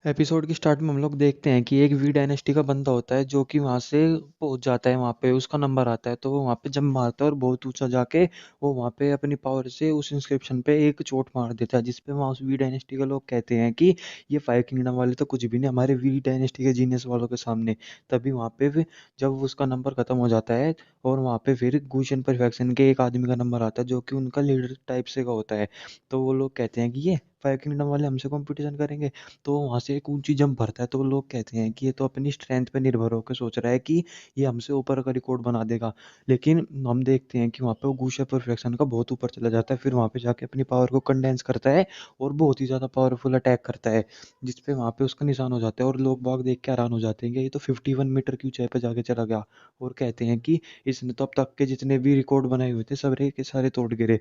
Episode की start में हम लोग देखते हैं कि एक वी डायनेस्टी का बंदा होता है जो कि वहाँ से पहुँच जाता है। वहाँ पे उसका नंबर आता है तो वो वहाँ पे जंप मारता है और बहुत ऊंचा जाके वो वहाँ पे अपनी पावर से उस इंस्क्रिप्शन पे एक चोट मार देता है, जिसपे वहाँ उस वी डायनेस्टी के लोग कहते हैं कि ये फाइव किंगडम वाले तो कुछ भी नहीं हमारे वी डायनेस्टी के जीनियस वालों के सामने। तभी वहाँ पे जब उसका नंबर खत्म हो जाता है और वहाँ पे फिर गुशन परफेक्शन के एक आदमी का नंबर आता है जो कि उनका लीडर टाइप से का होता है। तो वो लोग कहते हैं कि ये फाइव किंगडम वाले हमसे कंपटीशन करेंगे। तो वहाँ से एक ऊंची जंप भरता है तो लोग कहते हैं कि ये तो अपनी स्ट्रेंथ पे निर्भर होकर सोच रहा है कि ये हमसे ऊपर का रिकॉर्ड बना देगा। लेकिन हम देखते हैं कि वहाँ पे वो गूशा परफेक्शन का बहुत ऊपर चला जाता है, फिर वहाँ पे जाके अपनी पावर को कंडेंस करता है और बहुत ही ज़्यादा पावरफुल अटैक करता है, जिसपे वहाँ पे उसका निशान हो जाता है और लोग बाग देख के हैरान हो जाते हैं कि ये तो 51 मीटर की ऊंचाई पर जाके चला गया। और कहते हैं कि इसने तो अब तक के जितने भी रिकॉर्ड बनाए हुए थे सारे के सारे तोड़ गिरे।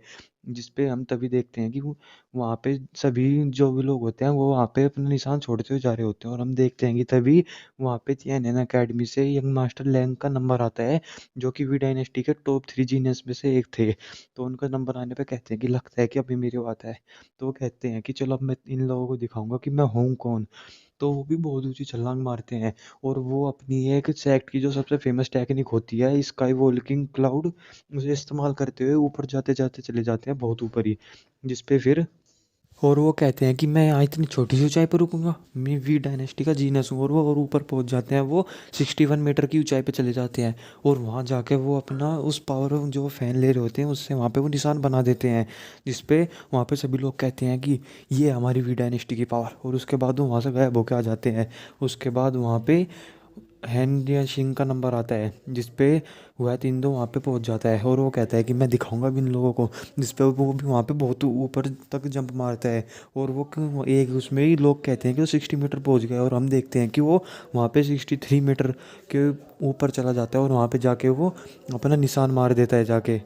जिसपे हम तभी देखते हैं कि वहाँ पे सभी जो भी लोग होते हैं वो वहाँ पे अपना निशान छोड़ते हुए जा रहे होते हैं और हम देखते हैं कि तभी वहाँ पे TNN अकेडमी से यंग मास्टर लैंग का नंबर आता है जो कि वी डायनेस्टी के टॉप 3 जीनियस में से एक थे। तो उनका नंबर आने पे कहते हैं कि लगता है कि अभी मेरी बात है। तो वो कहते हैं कि चलो अब मैं इन लोगों को दिखाऊंगा कि मैं हूँ कौन। तो वो भी बहुत ऊंची छलांग मारते हैं और वो अपनी एक सेक्ट की जो सबसे फेमस टेक्निक होती है स्काई वॉकिंग क्लाउड, उसे इस्तेमाल करते हुए ऊपर जाते जाते चले जाते हैं बहुत ऊपर ही। जिसपे फिर और वो कहते हैं कि मैं यहाँ इतनी छोटी सी ऊंचाई पर रुकूंगा, मैं वी डायनेस्टी का जीनस हूँ। और वो और ऊपर पहुंच जाते हैं, वो 61 मीटर की ऊंचाई पे चले जाते हैं और वहाँ जाके वो अपना उस पावर जो फैन ले रहे होते हैं उससे वहाँ पे वो निशान बना देते हैं, जिसपे वहाँ पे सभी लोग कहते हैं कि ये हमारी वी डायनेस्टी की पावर। और उसके बाद वो वहाँ से गायब होके आ जाते हैं। उसके बाद वहाँ पे हैंडिया सिंह का नंबर आता है जिसपे वह तीन दो वहाँ पे पहुँच जाता है और वो कहता है कि मैं दिखाऊंगा भी इन लोगों को, जिसपे वो भी वहाँ पे बहुत ऊपर तक जंप मारता है। और वो एक उसमें ही लोग कहते हैं कि वो 60 मीटर पहुँच गया और हम देखते हैं कि वो वहाँ पे 63 मीटर के ऊपर चला जाता है और वहाँ पे जाके वो अपना निशान मार देता है जाके।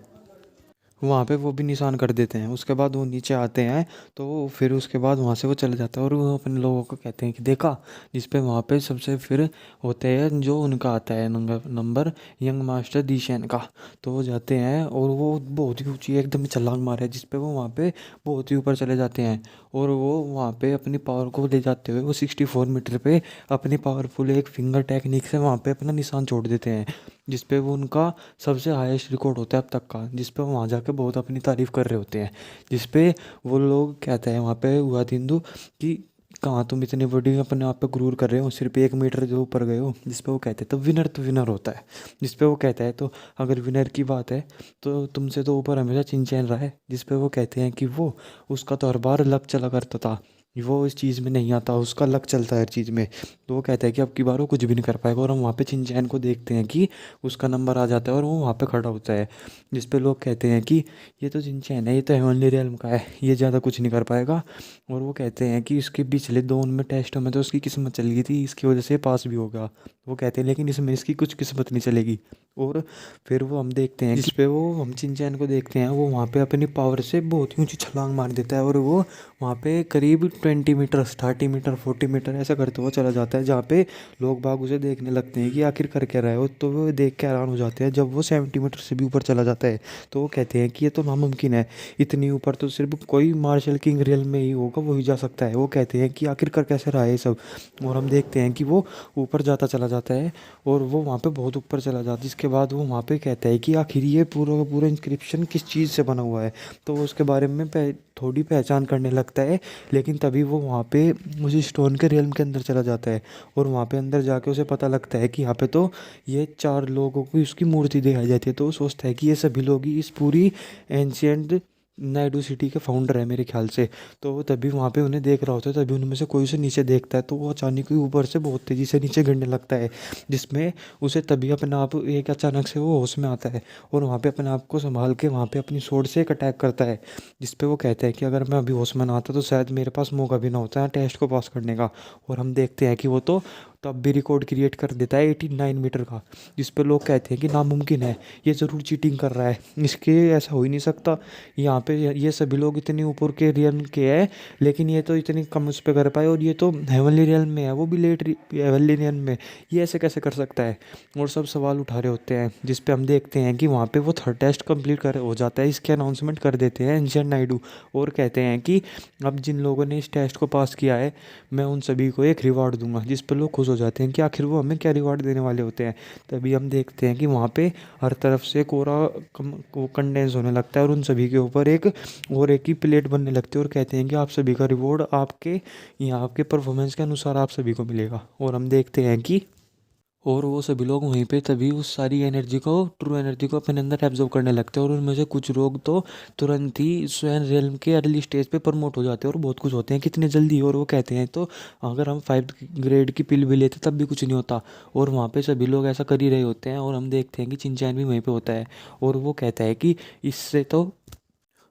वहाँ पे वो भी निशान कर देते हैं। उसके बाद वो नीचे आते हैं तो फिर उसके बाद वहाँ से वो चले जाते हैं और वो अपने लोगों को कहते हैं कि देखा, जिस पे वहाँ पे सबसे फिर होते हैं जो उनका आता है नंबर यंग मास्टर दीशैन का। तो वो जाते हैं और वो बहुत ही ऊंची एकदम ही छलांग मारे जिस पे वो वहाँ पे बहुत ही ऊपर चले जाते हैं। और वो वहाँ पे अपनी पावर को ले जाते हुए वो 64 मीटर पे अपनी पावरफुल एक फिंगर टेक्निक से वहाँ पे अपना निशान छोड़ देते हैं, जिस पे वो उनका सबसे हाईएस्ट रिकॉर्ड होता है अब तक का, जिस पे वो वहाँ जाके बहुत अपनी तारीफ कर रहे होते हैं। जिस पे वो लोग कहते हैं वहाँ पे हुआ तिंदु कि कहाँ तुम इतनी बड़ी अपने आप पे गुरूर कर रहे हो, सिर्फ 1 मीटर जो ऊपर गए हो। जिस पे वो कहते हैं तो विनर होता है। जिस पे वो कहता है तो अगर विनर की बात है तो तुमसे तो ऊपर हमेशा चिंचैन रहा है। जिस पे वो कहते हैं कि वो उसका तो हर बार लक चला करता था, वो इस चीज़ में नहीं आता, उसका लक चलता है हर चीज़ में। तो वो कहता है कि अब की बार वो कुछ भी नहीं कर पाएगा। और हम वहाँ पे चिंचैन को देखते हैं कि उसका नंबर आ जाता है और वो वहाँ पे खड़ा होता है, जिस पे लोग कहते हैं कि ये तो चिंचैन है, ये तो हेवनली रियल्म का है, ये ज़्यादा कुछ नहीं कर पाएगा। और वो कहते हैं कि इसके पिछले दो उनमें टेस्टों में तो उसकी किस्मत चल गई थी, इसकी वजह से पास भी होगा। वो कहते हैं लेकिन इसमें इसकी कुछ किस्मत नहीं चलेगी। और फिर वो हम देखते हैं जिस पे वो हम चिंचैन को देखते हैं वो वहाँ पे अपनी पावर से बहुत ही ऊंची छलांग मार देता है और वो वहाँ पे करीब 20 मीटर 30 मीटर 40 मीटर ऐसा करते हुए चला जाता है, जहाँ पे लोग बाग उसे देखने लगते हैं कि आखिर कर क्या रहा है। वो तो वो देख के हैरान हो जाते हैं जब वो 70 मीटर से भी ऊपर चला जाता है। तो वो कहते हैं कि ये तो नामुमकिन है, इतनी ऊपर तो सिर्फ कोई मार्शल किंग रियल में ही होगा, वही जा सकता है। वो कहते हैं कि आखिर कर कैसे रहा है ये सब। और हम देखते हैं कि वो ऊपर जाता चला जाता है और वो वहाँ पे बहुत ऊपर चला जाता है, जिसके बाद वो वहाँ पे कहता है कि आखिर ये पूरा का पूरा इंस्क्रिप्शन किस चीज़ से बना हुआ है। तो वो उसके बारे में थोड़ी पहचान करने लगता है। लेकिन तभी वो वहाँ पे उस स्टोन के रियल्म के अंदर चला जाता है और वहाँ पे अंदर जाके उसे पता लगता है कि यहाँ पे तो ये चार लोगों की उसकी मूर्ति दिखाई जाती है। तो वो सोचता है कि ये सभी लोग ही इस पूरी एंशियंट नायडू सिटी के फाउंडर है मेरे ख्याल से। तो वो तभी वहाँ पे उन्हें देख रहा होता है, तभी उनमें से कोई उसे नीचे देखता है तो वो अचानक ही ऊपर से बहुत तेज़ी से नीचे गिरने लगता है, जिसमें उसे तभी अपने आप एक अचानक से वो होश में आता है और वहाँ पे अपने आप को संभाल के वहाँ पे अपनी स्वॉर्ड से एक अटैक करता है। जिस पे वो कहता है कि अगर मैं अभी होश में ना आता तो शायद मेरे पास मौका भी ना होता है टेस्ट को पास करने का। और हम देखते हैं कि वो तो तब भी रिकॉर्ड क्रिएट कर देता है 89 मीटर का, जिस पे लोग कहते हैं कि नामुमकिन है, ये ज़रूर चीटिंग कर रहा है, इसके ऐसा हो ही नहीं सकता। यहाँ पे ये सभी लोग इतने ऊपर के रियल्म के हैं, लेकिन ये तो इतनी कम उस पर कर पाए, और ये तो हेवनली रियल्म में है, वो भी लेट हेवनली रियल्म में, ये ऐसे कैसे कर सकता है। और सब सवाल उठा रहे होते हैं, जिस पे हम देखते हैं कि वहाँ पे वो थर्ड टेस्ट कंप्लीट कर हो जाता है। इसके अनाउंसमेंट कर देते हैं एंशियंट नायडू, और कहते हैं कि अब जिन लोगों ने इस टेस्ट को पास किया है, मैं उन सभी को एक रिवॉर्ड दूंगा। जिस पर लोग खुश हो जाते हैं कि आखिर वो हमें क्या रिवॉर्ड देने वाले होते हैं। तभी हम देखते हैं कि वहाँ पे हर तरफ से कोरा वो कंडेंस होने लगता है, और उन सभी के ऊपर एक और एक ही प्लेट बनने लगती है, और कहते हैं कि आप सभी का रिवॉर्ड आपके यहाँ आपके परफॉर्मेंस के अनुसार आप सभी को मिलेगा। और हम देखते हैं कि और वो सभी लोग वहीं पे तभी उस सारी एनर्जी को, ट्रू एनर्जी को अपने अंदर एब्जॉर्ब करने लगते हैं, और उनमें से कुछ लोग तो तुरंत ही स्वयं रियल्म के अर्ली स्टेज पे प्रमोट हो जाते हैं, और बहुत कुछ होते हैं कितने जल्दी। और वो कहते हैं तो अगर हम 5th ग्रेड की पिल भी लेते तब भी कुछ नहीं होता, और वहाँ पे सभी लोग ऐसा कर ही रहे होते हैं। और हम देखते हैं कि चिंचैन भी वहीं पे होता है, और वो कहता है कि इससे तो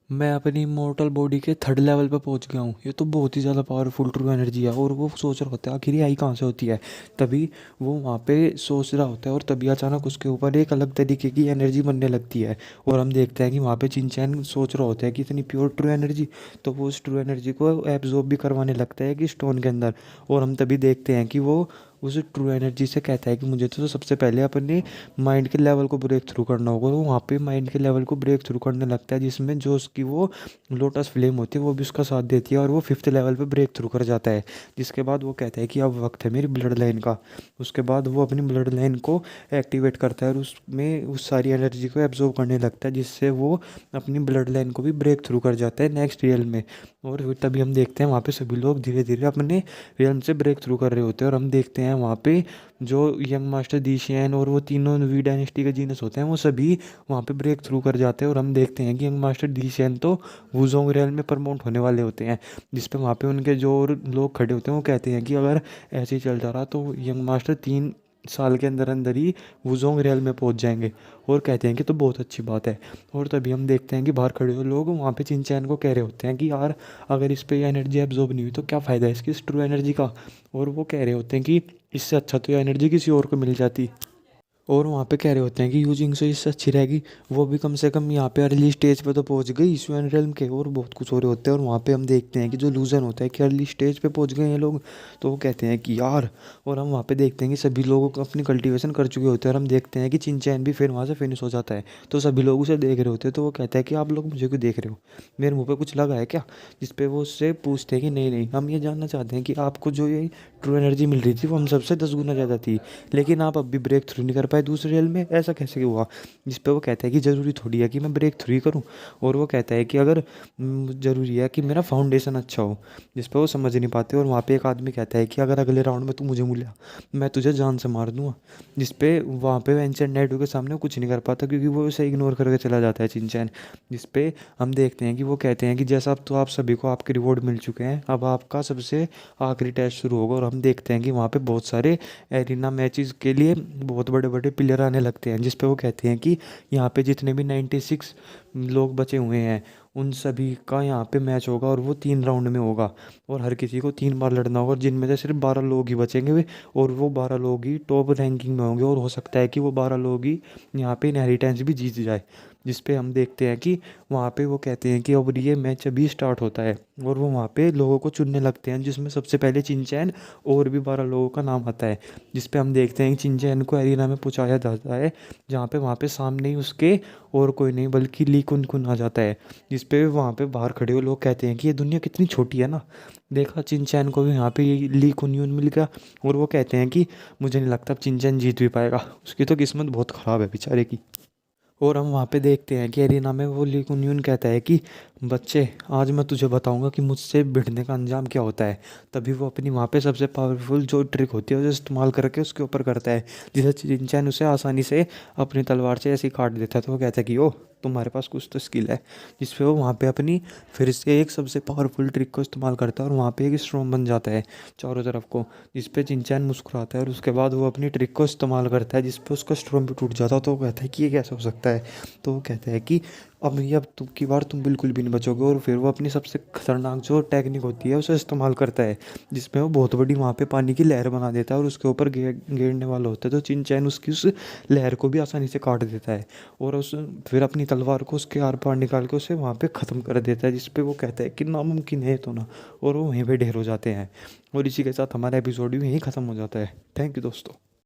मैं अपनी इमोर्टल बॉडी के 3rd लेवल पे पहुंच गया हूँ, ये तो बहुत ही ज़्यादा पावरफुल ट्रू एनर्जी है। और वो सोच रहा होता है आखिर ये आई कहाँ से होती है। तभी वो वहाँ पे सोच रहा होता है, और तभी अचानक उसके ऊपर एक अलग तरीके की एनर्जी बनने लगती है, और हम देखते हैं कि वहाँ पे चिंचैन सोच रहा होता है कि इतनी प्योर ट्रू एनर्जी, तो वो उस ट्रू एनर्जी को एब्जॉर्ब भी करवाने लगता है कि स्टोन के अंदर। और हम तभी देखते हैं कि वो उस ट्रू एनर्जी से कहता है कि मुझे तो सबसे पहले अपने माइंड के लेवल को ब्रेक थ्रू करना होगा। वो वहाँ पे माइंड के लेवल को ब्रेक थ्रू करने लगता है, जिसमें जो उसकी वो लोटस फ्लेम होती है वो भी उसका साथ देती है, और वो 5th लेवल पे ब्रेक थ्रू कर जाता है। जिसके बाद वो कहता है कि अब वक्त है मेरी ब्लड लाइन का। उसके बाद वो अपनी ब्लड लाइन को एक्टिवेट करता है, और उसमें उस सारी एनर्जी को एब्जॉर्ब करने लगता है, जिससे वो अपनी ब्लड लाइन को भी ब्रेक थ्रू कर जाता है नेक्स्ट रियल में। और फिर तभी हम देखते हैं वहाँ पे सभी लोग धीरे धीरे अपने रियल से ब्रेक थ्रू कर रहे होते हैं, और हम देखते हैं वहाँ पे जो यंग मास्टर दीशियन और वो तीनों वी डायनेस्टी के जीनस होते हैं वो सभी वहाँ पे ब्रेक थ्रू कर जाते हैं। और हम देखते हैं कि यंग मास्टर दीशियन तो वुजोंग रियल में प्रमोट होने वाले होते हैं, जिस पे वहाँ पे उनके जो और लोग खड़े होते हैं वो कहते हैं कि अगर ऐसे ही चलता रहा तो यंग मास्टर 3 साल के अंदर अंदर ही वुजोंग रियल में पहुँच जाएंगे। और कहते हैं कि तो बहुत अच्छी बात है। और तभी हम देखते हैं कि बाहर खड़े हुए लोग वहाँ पे चिंचैन को कह रहे होते हैं कि यार अगर इस पे एनर्जी एब्जॉर्ब नहीं हुई तो क्या फ़ायदा है इसकी इस ट्रू एनर्जी का। और वो कह रहे होते हैं कि इससे अच्छा तो ये एनर्जी किसी और को मिल जाती। और वहाँ पे कह रहे होते हैं कि यूजिंग से इससे अच्छी रहेगी, वो भी कम से कम यहाँ पे अर्ली स्टेज पे तो पहुँच गई स्वेन रेल्म के। और बहुत कुछ हो रहे होते हैं, और वहाँ पे हम देखते हैं कि जो लूजन होता है कि अर्ली स्टेज पे पहुँच गए हैं लोग, तो वो कहते हैं कि यार। और हम वहाँ पे देखते हैं कि सभी लोग अपनी कल्टीवेशन कर चुके होते हैं, और हम देखते हैं कि चिंचैन भी फिर वहाँ से फिनिश हो जाता है। तो सभी लोग उसे देख रहे होते हैं, तो वो कहता है कि आप लोग मुझे क्यों देख रहे हो, मेरे मुँह पर कुछ लगा है क्या। जिस पे वो उससे पूछते हैं कि नहीं नहीं, हम ये जानना चाहते हैं कि आपको जो ये ट्रू एनर्जी मिल रही थी वो हम सबसे 10 गुना ज़्यादा थी, लेकिन आप अब भी ब्रेक थ्रू नहीं कर पाए दूसरे रियल में, ऐसा कैसे हुआ। जिस पे वो कहता है कि ज़रूरी थोड़ी है कि मैं ब्रेक थ्रू ही करूँ। और वो कहता है कि अगर ज़रूरी है कि मेरा फाउंडेशन अच्छा हो। जिस पे वो समझ नहीं पाते, और वहाँ पे एक आदमी कहता है कि अगर अगले राउंड में तू मुझे मिला मैं तुझे जान से मार दूंगा। जिस पे वहाँ पे एंशिएंट नाइडू के सामने वो कुछ नहीं कर पाता, क्योंकि वो उसे इग्नोर करके चला जाता है चिंचैन। जिस पे हम देखते हैं कि वो कहते हैं कि जैसा अब तो आप सभी को आपके रिवॉर्ड मिल चुके हैं, अब आपका सबसे आखिरी टेस्ट शुरू होगा। और हम देखते हैं कि वहाँ पे बहुत सारे एरिना मैचेस के लिए बहुत बड़े बड़े प्लेयर आने लगते हैं, जिस पे वो कहते हैं कि यहाँ पे जितने भी 96 लोग बचे हुए हैं उन सभी का यहाँ पे मैच होगा, और वो 3 राउंड में होगा, और हर किसी को 3 बार लड़ना होगा, जिनमें से सिर्फ 12 लोग ही बचेंगे वे। और वो 12 लोग ही टॉप रैंकिंग में होंगे, और हो सकता है कि वो 12 लोग ही यहाँ पे इनहेरिटेंस भी जीत जाए। जिस पे हम देखते हैं कि वहाँ पे वो कहते हैं कि अब ये मैच अभी स्टार्ट होता है, और वो वहाँ पे लोगों को चुनने लगते हैं, जिसमें सबसे पहले चिंचैन और भी 12 लोगों का नाम आता है। जिस पे हम देखते हैं कि चिंचैन को एरिना में पहुँचाया जाता है, जहाँ पे वहाँ पे सामने ही उसके और कोई नहीं बल्कि ली कुन कुन आ जाता है। जिस पे वहाँ पे बाहर खड़े हुए लोग कहते हैं कि ये दुनिया कितनी छोटी है ना, देखा चिंचैन को भी यहाँ पे ये ली कुन यून मिल गया। और वो कहते हैं कि मुझे नहीं लगता अब चिंचैन जीत भी पाएगा, उसकी तो किस्मत बहुत ख़राब है बेचारे की। और हम वहाँ पे देखते हैं कि एरिना में वो ली कुन यून कहता है कि बच्चे आज मैं तुझे बताऊंगा कि मुझसे भिड़ने का अंजाम क्या होता है। तभी वो अपनी वहाँ पे सबसे पावरफुल जो ट्रिक होती है उसे इस्तेमाल करके उसके ऊपर करता है, जिसे चिंचैन उसे आसानी से अपनी तलवार से ऐसे ही काट देता है। तो वो कहता है कि ओ तुम्हारे पास कुछ तो स्किल है। जिस पे वो वहाँ पे अपनी फिर से एक सबसे पावरफुल ट्रिक को इस्तेमाल करता है, और वहाँ पे एक स्ट्रॉम बन जाता है चारों तरफ को। जिस पे चिंचैन मुस्कुराता है, और उसके बाद वो अपनी ट्रिक को इस्तेमाल करता है, जिस पे उसका स्ट्रॉम भी टूट जाता है। तो वो कहता है कि ये कैसे हो सकता है। तो वो कहता है कि अब तुम की बार तुम बिल्कुल भी नहीं बचोगे। और फिर वो अपनी सबसे खतरनाक जो टेक्निक होती है उसे इस्तेमाल करता है, जिसमें वो बहुत बड़ी वहाँ पे पानी की लहर बना देता है और उसके ऊपर गिरने वाला होता है, तो चिंचैन उसकी उस लहर को भी आसानी से काट देता है। और उस फिर अपनी तलवार को उसके आर पार निकाल के उसे वहाँ पे ख़त्म कर देता है, जिसपे वो कहता है कि नामुमकिन है तो ना। और वो वहीं पे ढेर हो जाते हैं। और इसी के साथ हमारा एपिसोड भी यहीं ख़त्म हो जाता है। थैंक यू दोस्तों।